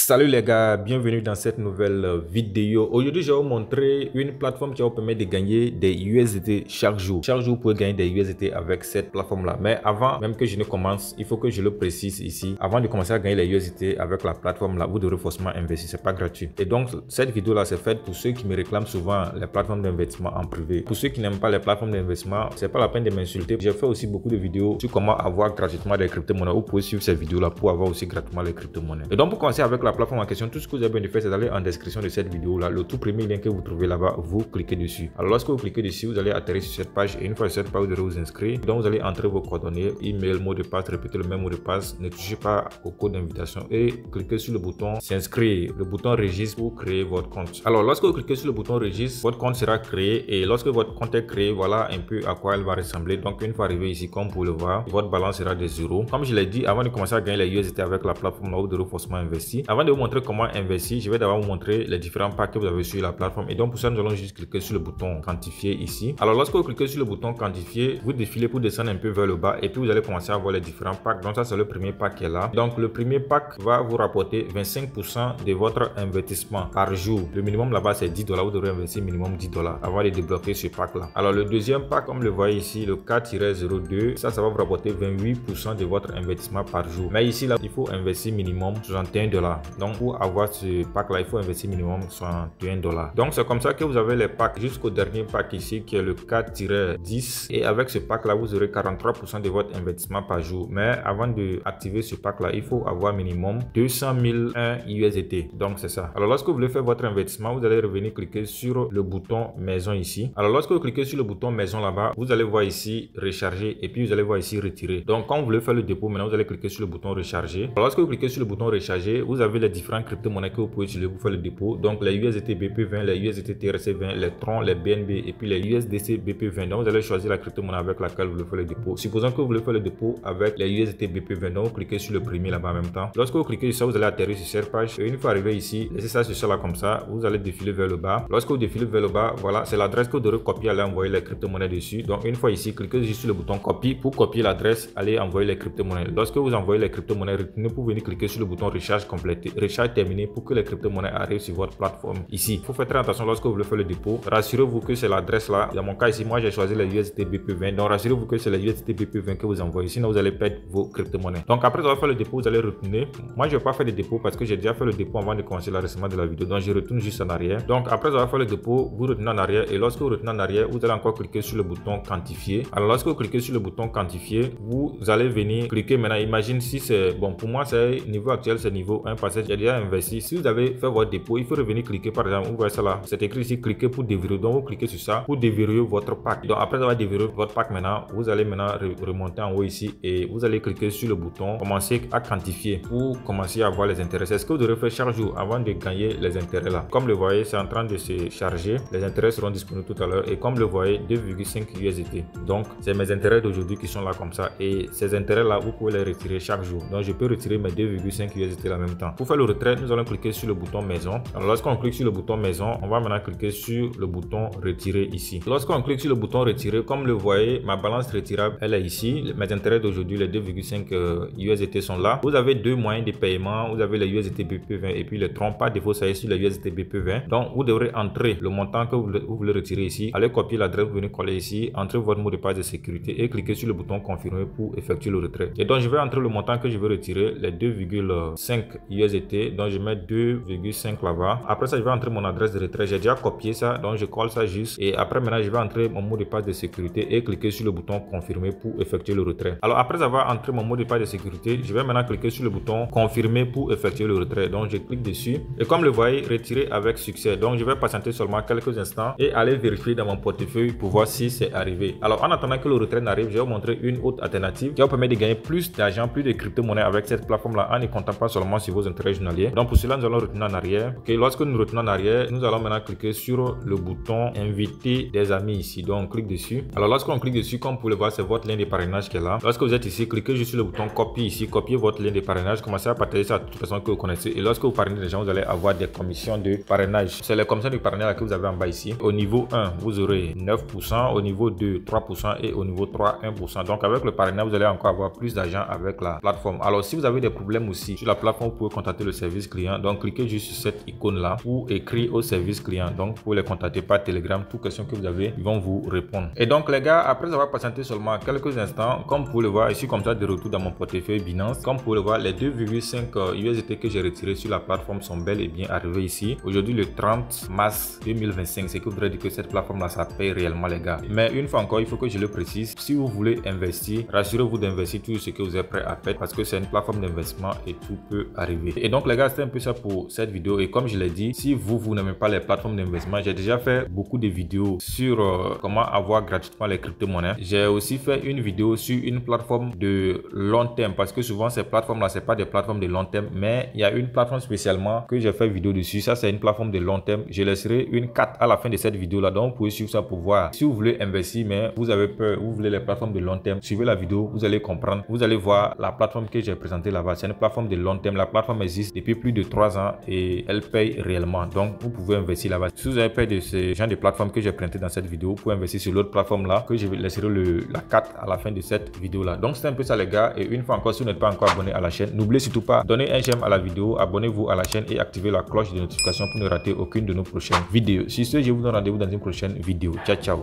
Salut les gars, bienvenue dans cette nouvelle vidéo. Aujourd'hui, je vais vous montrer une plateforme qui va vous permettre de gagner des USDT chaque jour. Chaque jour, vous pouvez gagner des USDT avec cette plateforme-là. Mais avant même que je ne commence, il faut que je le précise ici. Avant de commencer à gagner les USDT avec la plateforme-là, vous devrez forcément investir. C'est pas gratuit. Et donc, cette vidéo-là, c'est faite pour ceux qui me réclament souvent les plateformes d'investissement en privé. Pour ceux qui n'aiment pas les plateformes d'investissement, c'est pas la peine de m'insulter. J'ai fait aussi beaucoup de vidéos sur comment avoir gratuitement des crypto-monnaies. Vous pouvez suivre ces vidéos-là pour avoir aussi gratuitement les crypto-monnaies. Et donc, pour commencer avec la plateforme en question, tout ce que vous avez besoin de faire, c'est d'aller en description de cette vidéo là. Le tout premier lien que vous trouvez là-bas, vous cliquez dessus. Alors lorsque vous cliquez dessus, vous allez atterrir sur cette page et une fois sur cette page, vous devez vous inscrire. Donc vous allez entrer vos coordonnées, email, mot de passe, répétez le même mot de passe, ne touchez pas au code d'invitation et cliquez sur le bouton s'inscrire, le bouton registre pour créer votre compte. Alors lorsque vous cliquez sur le bouton registre, votre compte sera créé et lorsque votre compte est créé, voilà un peu à quoi elle va ressembler. Donc une fois arrivé ici, comme vous le voyez, votre balance sera de 0. Comme je l'ai dit, avant de commencer à gagner les USDT avec la plateforme là, vous devez forcément investir. Avant de vous montrer comment investir, je vais d'abord vous montrer les différents packs que vous avez sur la plateforme. Et donc pour ça, nous allons juste cliquer sur le bouton quantifier ici. Alors lorsque vous cliquez sur le bouton quantifier, vous défilez pour descendre un peu vers le bas et puis vous allez commencer à voir les différents packs. Donc ça, c'est le premier pack qui est là. Donc le premier pack va vous rapporter 25% de votre investissement par jour. Le minimum là-bas, c'est 10 $. Vous devrez investir minimum 10 $ avant de débloquer ce pack là. Alors le deuxième pack, comme le voyez ici, le K-02, ça va vous rapporter 28% de votre investissement par jour. Mais ici là, il faut investir minimum 61 $. Donc pour avoir ce pack là, il faut investir minimum 61 $. Donc c'est comme ça que vous avez les packs jusqu'au dernier pack ici qui est le 4-10 et avec ce pack là, vous aurez 43% de votre investissement par jour. Mais avant de activer ce pack là, il faut avoir minimum 200 001 USDT. Donc c'est ça. Alors lorsque vous voulez faire votre investissement, vous allez revenir cliquer sur le bouton maison ici. Alors lorsque vous cliquez sur le bouton maison là-bas, vous allez voir ici recharger et puis vous allez voir ici retirer. Donc quand vous voulez faire le dépôt, maintenant vous allez cliquer sur le bouton recharger. Alors, lorsque vous cliquez sur le bouton recharger, vous avez les différentes crypto-monnaies que vous pouvez utiliser pour faire le dépôt. Donc les USDT BP20, les USDT TRC20, les Tron, les BNB et puis les USDC BP20. Donc vous allez choisir la crypto-monnaie avec laquelle vous voulez faire le dépôt. Supposons que vous voulez faire le dépôt avec les USDT BP20. Donc vous cliquez sur le premier là-bas en même temps. Lorsque vous cliquez sur ça, vous allez atterrir sur cette page. Et une fois arrivé ici, laissez ça sur ça là comme ça. Vous allez défiler vers le bas. Lorsque vous défilez vers le bas, voilà, c'est l'adresse que vous devrez copier, aller envoyer les crypto-monnaies dessus. Donc une fois ici, cliquez juste sur le bouton copie pour copier l'adresse, aller envoyer les crypto-monnaies. Lorsque vous envoyez les crypto-monnaies, retenez pour venir cliquer sur le bouton recharge complété, recharge terminé pour que les crypto-monnaies arrivent sur votre plateforme ici. Il faut faire très attention lorsque vous voulez faire le dépôt. Rassurez-vous que c'est l'adresse là. Dans mon cas ici, moi j'ai choisi les USDT BP20. Donc rassurez-vous que c'est les USDT BP20 que vous envoyez. Sinon vous allez perdre vos crypto-monnaies. Donc après avoir fait le dépôt, vous allez retourner. Moi je vais pas faire de dépôt parce que j'ai déjà fait le dépôt avant de commencer l'enregistrement de la vidéo. Donc je retourne juste en arrière. Donc après avoir fait le dépôt, vous retournez en arrière et lorsque vous retournez en arrière, vous allez encore cliquer sur le bouton quantifier. Alors lorsque vous cliquez sur le bouton quantifier, vous allez venir cliquer maintenant. Imagine si c'est bon pour moi, c'est niveau actuel, c'est niveau 1 parce que j'ai déjà investi. Si vous avez fait votre dépôt, il faut revenir cliquer par exemple. Vous voyez ça là, c'est écrit ici cliquer pour déverrouiller. Donc vous cliquez sur ça pour déverrouiller votre pack. Donc après avoir déverrouillé votre pack maintenant, vous allez maintenant remonter en haut ici et vous allez cliquer sur le bouton commencer à quantifier pour commencer à voir les intérêts. C'est ce que vous devrez faire chaque jour avant de gagner les intérêts là. Comme le voyez, c'est en train de se charger. Les intérêts seront disponibles tout à l'heure et comme le voyez, 2,5 USDT. Donc c'est mes intérêts d'aujourd'hui qui sont là comme ça et ces intérêts là, vous pouvez les retirer chaque jour. Donc je peux retirer mes 2,5 USDT en même temps. Pour faire le retrait, nous allons cliquer sur le bouton maison. Alors lorsqu'on clique sur le bouton maison, on va maintenant cliquer sur le bouton retirer ici. Lorsqu'on clique sur le bouton retirer, comme le voyez, ma balance retirable elle est ici. Mes intérêts d'aujourd'hui, les 2,5 USDT sont là. Vous avez deux moyens de paiement. Vous avez les USDT BP20 et puis les Tron. Par défaut, ça est sur les USDT BP20. Donc vous devrez entrer le montant que vous voulez retirer ici. Allez copier l'adresse, vous venez coller ici, entrez votre mot de passe de sécurité et cliquez sur le bouton confirmer pour effectuer le retrait. Et donc je vais entrer le montant que je veux retirer, les 2,5 USDT. Donc je mets 2,5 là-bas. Après ça, je vais entrer mon adresse de retrait. J'ai déjà copié ça, donc je colle ça juste. Et après maintenant, je vais entrer mon mot de passe de sécurité et cliquer sur le bouton confirmer pour effectuer le retrait. Alors après avoir entré mon mot de passe de sécurité, je vais maintenant cliquer sur le bouton confirmer pour effectuer le retrait. Donc je clique dessus et comme le voyez, retirer avec succès. Donc je vais patienter seulement quelques instants et aller vérifier dans mon portefeuille pour voir si c'est arrivé. Alors en attendant que le retrait n'arrive, je vais vous montrer une autre alternative qui va vous permettre de gagner plus d'argent, plus de crypto-monnaies avec cette plateforme là en ne comptant pas seulement sur vos intérêts journaliers. Donc pour cela, nous allons retourner en arrière. Ok, lorsque nous retournons en arrière, nous allons maintenant cliquer sur le bouton inviter des amis ici. Donc on clique dessus. Alors lorsqu'on clique dessus, comme vous pouvez le voir, c'est votre lien de parrainage qui est là. Lorsque vous êtes ici, cliquez juste sur le bouton copier ici, copier votre lien de parrainage, commencez à partager ça à toute personne que vous connaissez. Et lorsque vous parrainez des gens, vous allez avoir des commissions de parrainage. C'est les commissions de parrainage que vous avez en bas ici. Au niveau 1, vous aurez 9%, au niveau 2, 3% et au niveau 3, 1%. Donc avec le parrainage, vous allez encore avoir plus d'argent avec la plateforme. Alors si vous avez des problèmes aussi sur la plateforme, vous pouvez contacter contacter le service client. Donc cliquez juste sur cette icône là ou écrire au service client. Donc pour les contacter par Telegram, toute question que vous avez, ils vont vous répondre. Et donc les gars, après avoir patienté seulement quelques instants, comme vous pouvez le voir, je suis comme ça de retour dans mon portefeuille Binance. Comme vous pouvez le voir, les 2,5 USDT que j'ai retirés sur la plateforme sont bel et bien arrivés ici. Aujourd'hui le 30 mars 2025, c'est que voudrait dire que cette plateforme là ça paye réellement les gars. Mais une fois encore, il faut que je le précise, si vous voulez investir, rassurez-vous d'investir tout ce que vous êtes prêt à perdre parce que c'est une plateforme d'investissement et tout peut arriver. Et donc les gars, c'était un peu ça pour cette vidéo. Et comme je l'ai dit, si vous n'aimez pas les plateformes d'investissement, j'ai déjà fait beaucoup de vidéos sur comment avoir gratuitement les crypto-monnaies. J'ai aussi fait une vidéo sur une plateforme de long terme parce que souvent ces plateformes là, c'est pas des plateformes de long terme, mais il y a une plateforme spécialement que j'ai fait vidéo dessus. Ça, c'est une plateforme de long terme. Je laisserai une carte à la fin de cette vidéo là, donc vous pouvez suivre ça pour voir. Si vous voulez investir mais vous avez peur, vous voulez les plateformes de long terme, suivez la vidéo, vous allez comprendre, vous allez voir la plateforme que j'ai présentée là-bas. C'est une plateforme de long terme. La plateforme existe depuis plus de 3 ans et elle paye réellement, donc vous pouvez investir là-bas. Si vous avez peur de ce genre de plateforme que j'ai présenté dans cette vidéo, vous pouvez investir sur l'autre plateforme là que je laisserai la carte à la fin de cette vidéo là. Donc c'est un peu ça les gars, et une fois encore, si vous n'êtes pas encore abonné à la chaîne, n'oubliez surtout pas donner un j'aime à la vidéo, abonnez-vous à la chaîne et activez la cloche de notification pour ne rater aucune de nos prochaines vidéos. Sur ce, je vous donne rendez-vous dans une prochaine vidéo. Ciao ciao.